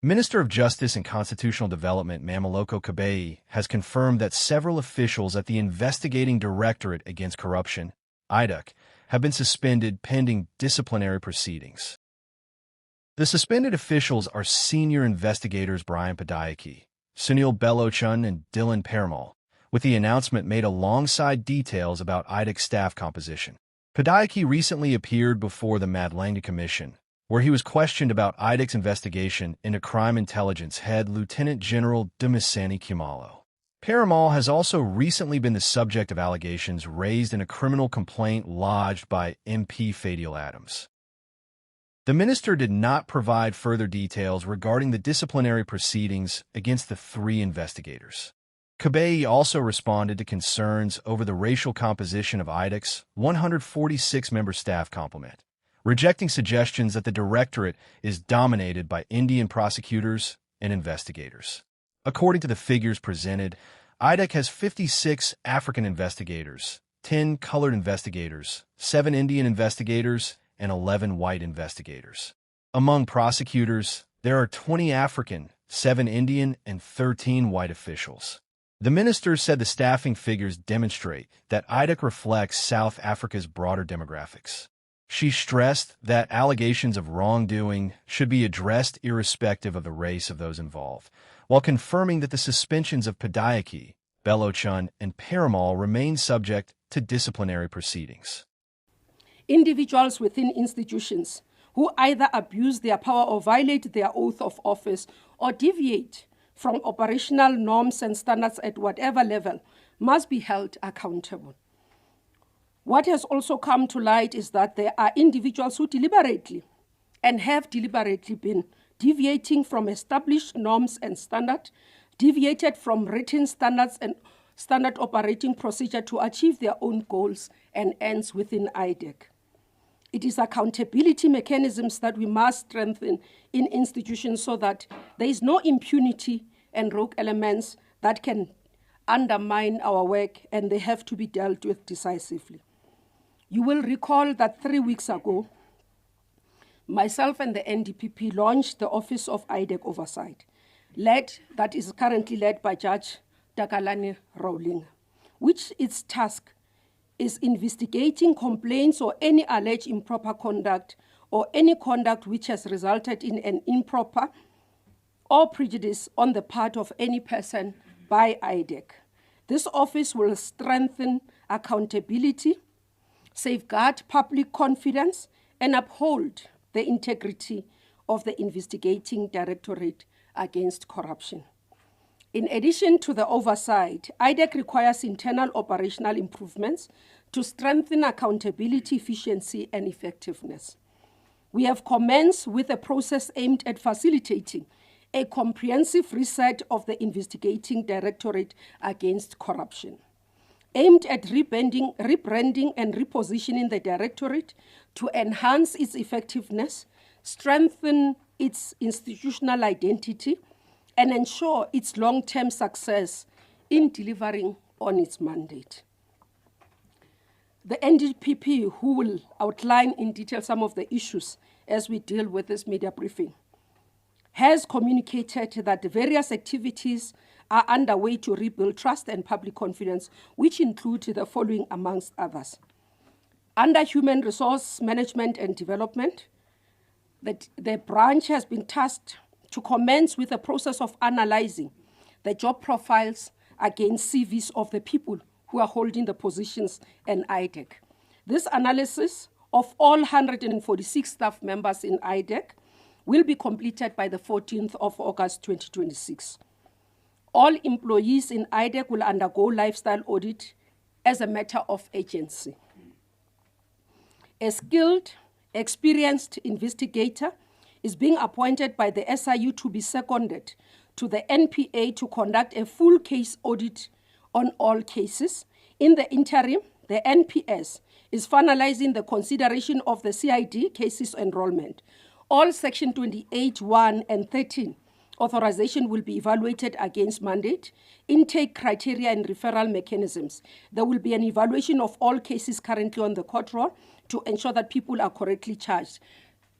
Minister of Justice and Constitutional Development Mameloko Kabeye has confirmed that several officials at the Investigating Directorate Against Corruption, IDAC, have been suspended pending disciplinary proceedings. The suspended officials are senior investigators Brian Padayachee, Sunil Bellochun, and Dylan Perumal, with the announcement made alongside details about IDAC's staff composition. Padayachee recently appeared before the Madlanga Commission, where he was questioned about IDAC's investigation into crime intelligence head Lieutenant General Dumisani Khumalo. Perumal has also recently been the subject of allegations raised in a criminal complaint lodged by MP Fadiel Adams. The minister did not provide further details regarding the disciplinary proceedings against the three investigators. Kabeye also responded to concerns over the racial composition of IDAC's 146-member staff complement, rejecting suggestions that the directorate is dominated by Indian prosecutors and investigators. According to the figures presented, IDAC has 56 African investigators, 10 colored investigators, 7 Indian investigators, and 11 white investigators. Among prosecutors, there are 20 African, 7 Indian, and 13 white officials. The minister said the staffing figures demonstrate that IDAC reflects South Africa's broader demographics. She stressed that allegations of wrongdoing should be addressed irrespective of the race of those involved, while confirming that the suspensions of Padayachee, Bellochun, and Perumal remain subject to disciplinary proceedings. Individuals within institutions who either abuse their power or violate their oath of office or deviate from operational norms and standards at whatever level must be held accountable. What has also come to light is that there are individuals who deliberately and have deliberately been deviating from established norms and standards, deviated from written standards and standard operating procedure to achieve their own goals and ends within IDAC. It is accountability mechanisms that we must strengthen in institutions so that there is no impunity and rogue elements that can undermine our work, and they have to be dealt with decisively. You will recall that 3 weeks ago, myself and the NDPP launched the Office of IDAC Oversight, that is currently led by Judge Takalani Rowling, which its task is investigating complaints or any alleged improper conduct or any conduct which has resulted in an improper or prejudice on the part of any person by IDAC. This office will strengthen accountability, safeguard public confidence, and uphold the integrity of the Investigating Directorate Against Corruption. In addition to the oversight, IDAC requires internal operational improvements to strengthen accountability, efficiency, and effectiveness. We have commenced with a process aimed at facilitating a comprehensive reset of the Investigating Directorate Against Corruption, aimed at rebranding and repositioning the Directorate to enhance its effectiveness, strengthen its institutional identity, and ensure its long-term success in delivering on its mandate. The NDPP, who will outline in detail some of the issues as we deal with this media briefing, has communicated that the various activities are underway to rebuild trust and public confidence, which include the following amongst others. Under Human Resource Management and Development, the branch has been tasked to commence with a process of analyzing the job profiles against CVs of the people who are holding the positions in IDAC. This analysis of all 146 staff members in IDAC will be completed by the 14th of August 2026. All employees in IDAC will undergo lifestyle audit as a matter of agency. A skilled, experienced investigator is being appointed by the SIU to be seconded to the NPA to conduct a full case audit on all cases. In the interim, the NPS is finalizing the consideration of the CID cases enrollment. All Section 28, 1 and 13 authorization will be evaluated against mandate, intake criteria and referral mechanisms. There will be an evaluation of all cases currently on the court roll to ensure that people are correctly charged.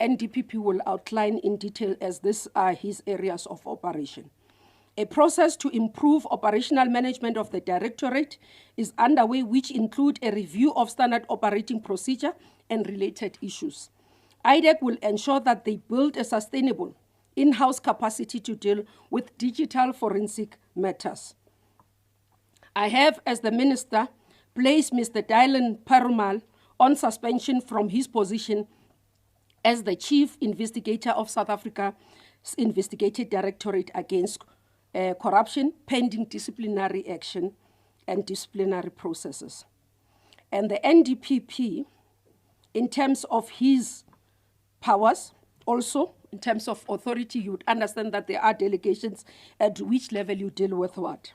NDPP will outline in detail as these are his areas of operation. A process to improve operational management of the Directorate is underway, which include a review of standard operating procedure and related issues. IDAC will ensure that they build a sustainable in-house capacity to deal with digital forensic matters. I have, as the Minister, placed Mr. Dylan Perumal on suspension from his position as the Chief Investigator of South Africa's Investigative Directorate against Corruption, pending disciplinary action and disciplinary processes. And the NDPP, in terms of his powers, also in terms of authority, you would understand that there are delegations at which level you deal with what,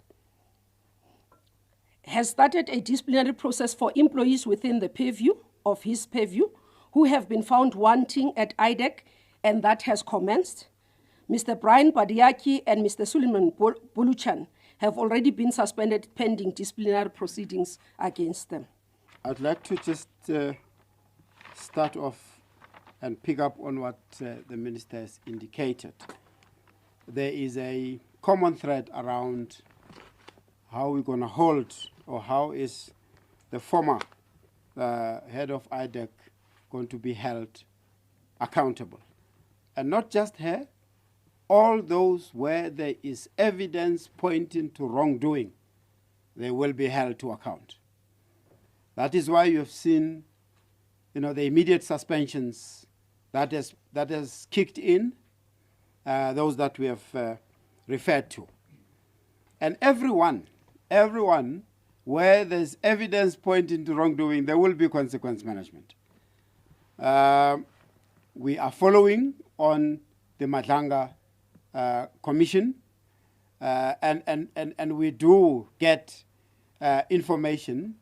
has started a disciplinary process for employees within the purview of his purview who have been found wanting at IDAC, and that has commenced. Mr. Brian Padayachee and Mr. Suleiman Bellochun have already been suspended pending disciplinary proceedings against them. I'd like to just start off and pick up on what the Minister has indicated. There is a common thread around how we're going to hold, or how is the former head of IDAC going to be held accountable. And not just her, all those where there is evidence pointing to wrongdoing, they will be held to account. That is why you have seen, the immediate suspensions that has kicked in, those that we have referred to. And everyone where there's evidence pointing to wrongdoing, there will be consequence management. We are following on the Madlanga Commission, and we do get information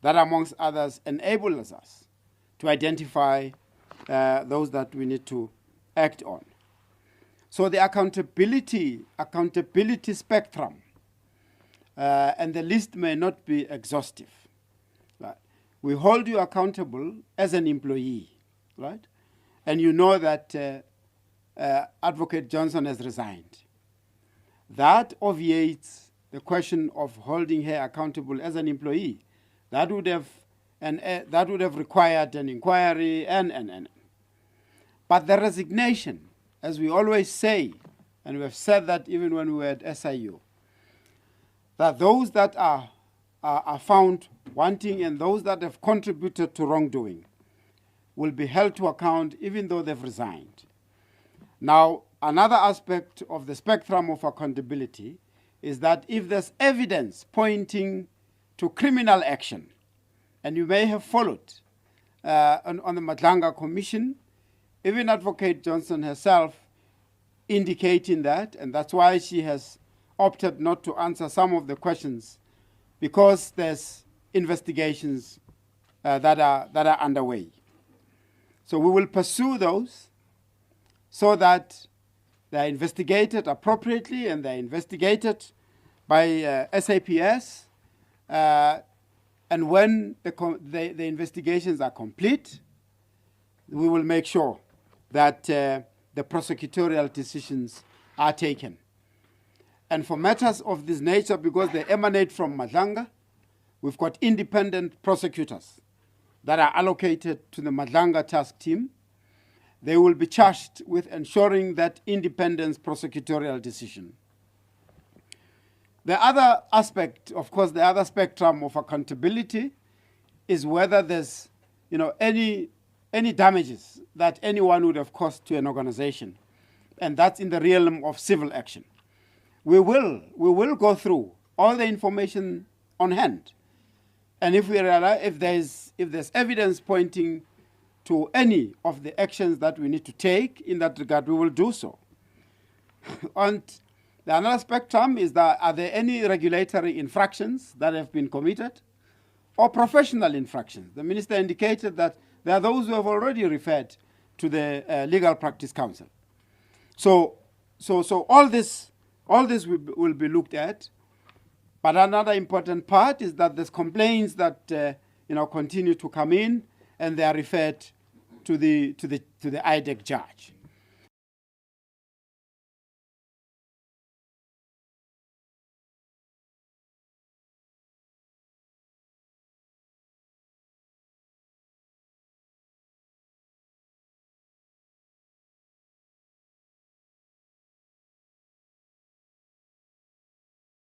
that, amongst others, enables us to identify those that we need to act on. So the accountability spectrum, and the list may not be exhaustive. Right? We hold you accountable as an employee, right? And you know that Advocate Johnson has resigned. That obviates the question of holding her accountable as an employee. That would have required an inquiry and. But the resignation, as we always say, and we have said that even when we were at SIU, that those that are found wanting and those that have contributed to wrongdoing will be held to account even though they've resigned. Now, another aspect of the spectrum of accountability is that if there's evidence pointing to criminal action, and you may have followed on the Madlanga Commission, even Advocate Johnson herself indicating that, and that's why she has opted not to answer some of the questions, because there's investigations that are underway. So we will pursue those so that they're investigated appropriately, and they're investigated by SAPS. And when the investigations are complete, we will make sure that the prosecutorial decisions are taken. And for matters of this nature, because they emanate from Madlanga, we've got independent prosecutors that are allocated to the Madlanga task team. They will be charged with ensuring that independent prosecutorial decision. The other aspect, of course, the other spectrum of accountability is whether there's, any damages that anyone would have caused to an organization, and that's in the realm of civil action. We will go through all the information on hand, and if we realize if there's evidence pointing to any of the actions that we need to take in that regard, we will do so. And the another spectrum is that, are there any regulatory infractions that have been committed or professional infractions? The Minister indicated that there are those who have already referred to the Legal Practice Council. So all this will be looked at. But another important part is that there's complaints that continue to come in, and they are referred to the IDAC judge.